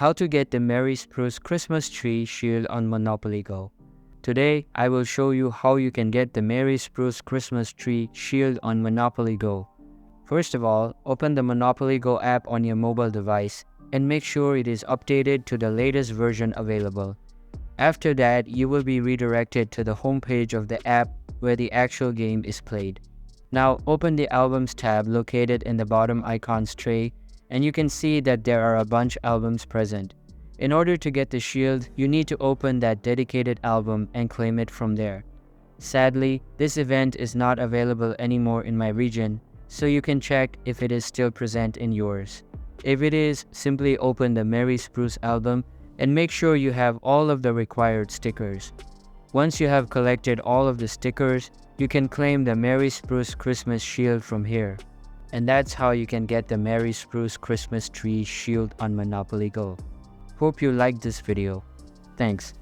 How to get the Merry Spruce Christmas Tree Shield on Monopoly Go. Today, I will show you how you can get the Merry Spruce Christmas Tree Shield on Monopoly Go. First of all, open the Monopoly Go app on your mobile device and make sure it is updated to the latest version available. After that, you will be redirected to the home page of the app where the actual game is played. Now, open the Albums tab located in the bottom icons tray, and you can see that there are a bunch of albums present. In order to get the shield, you need to open that dedicated album and claim it from there. Sadly, this event is not available anymore in my region, so you can check if it is still present in yours. If it is, simply open the Merry Spruce album and make sure you have all of the required stickers. Once you have collected all of the stickers, you can claim the Merry Spruce Christmas Shield from here. And that's how you can get the Merry Spruce Christmas Tree Shield on Monopoly Go. Hope you liked this video. Thanks.